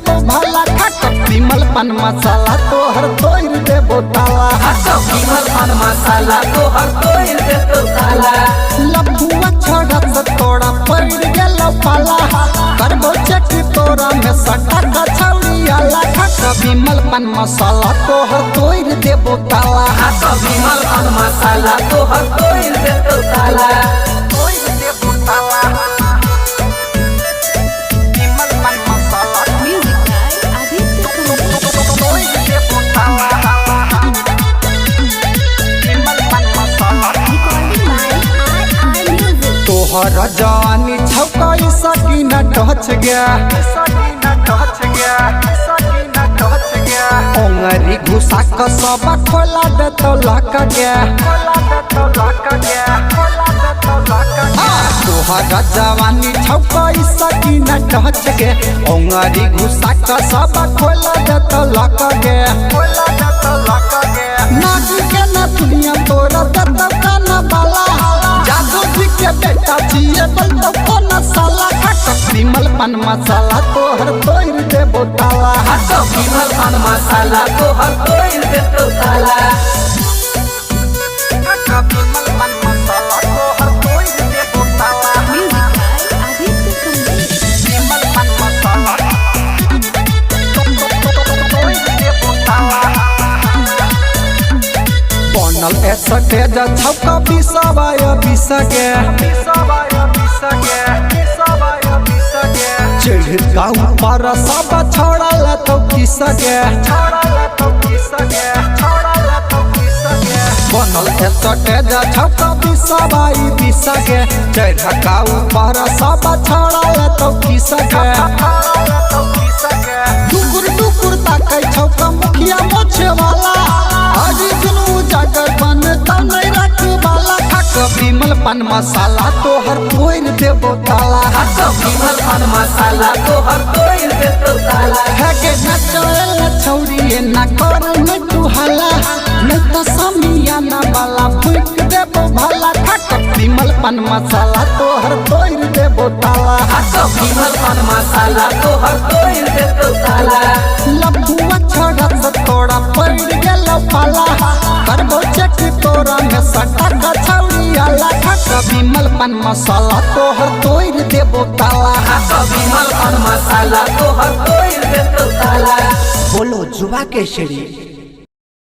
देबो भला खट विमल पान मसाला तोहर तोड़ देबो ताला विमल पान मसाला तोहर तोड़ देबो ताला लफुआ छोड़ा से तोड़ा पड़ गेलो पाला करबो चेक तोरा में सटा का छौड़ियाला खट विमल पान मसाला तोहर तोड़ देबो ताला विमल पान मसाला तोहर तोड़ देबो ताला तोड़ देबो ताला विमल पान मसाला Music by Aditya Kumar. तोड़ देबो ताला विमल पान मसाला Recording by RR Music. तोहर जानी छौकाई सकीना टच गया ओंगरी घुसा क सब खोला दे तो लक गया तोहर जवानी छौकाई सकीना टच गया ओंगरी घुसा क सब खोला दे तो लक गया नाच के ना दुनिया तोरा दत काना बाला जादू जी के बेटा जिए बल तो कोना साला खट विमल पान मसाला तोहर तोड़ देबो ताला विमल पान मसाला तोहर तोड़ देबो ताला विमल पान मसाला तोहर तोड़ देबो ताला Music by Aditya Kumar. विमल पान मसाला तोड़ देबो ताला बनल एसटे जा छौका बिसवाय बिसगे चिढ़ गाँव पर सब छोड़ल तो किसगे बनल एसटे जा छौका बिसवाई बिसगे चिढ़ गाँव पर सब छोड़ल तो किसगे टुकुर टुकुर ताकै छौका मुखिया मोछे वाला हरी जुनू जागर बन तब नहीं रखे वाला खट विमल पान मसाला तोहर तोड़ देबो ताला विमल पान मसाला तोहर तोड़ देबो ताला है के नचल छौड़ी ना कर में तू हाला नहीं तो समियाना वाला फूक देबो भला खट विमल पान मसाला तोहर तोड़ देबो ताला विमल पान मसाला तोहर तोड़ देबो ताला लफुआ छोड़ा से तोड़ा पड़ गेलो पाला करबो चेक तोरा में सटा का छौड़ियाला खट विमल पान मसाला तोहर तोड़ देबो ताला विमल पान मसाला तोहर तोड़ देबो ताला बोलो जुबा के श्री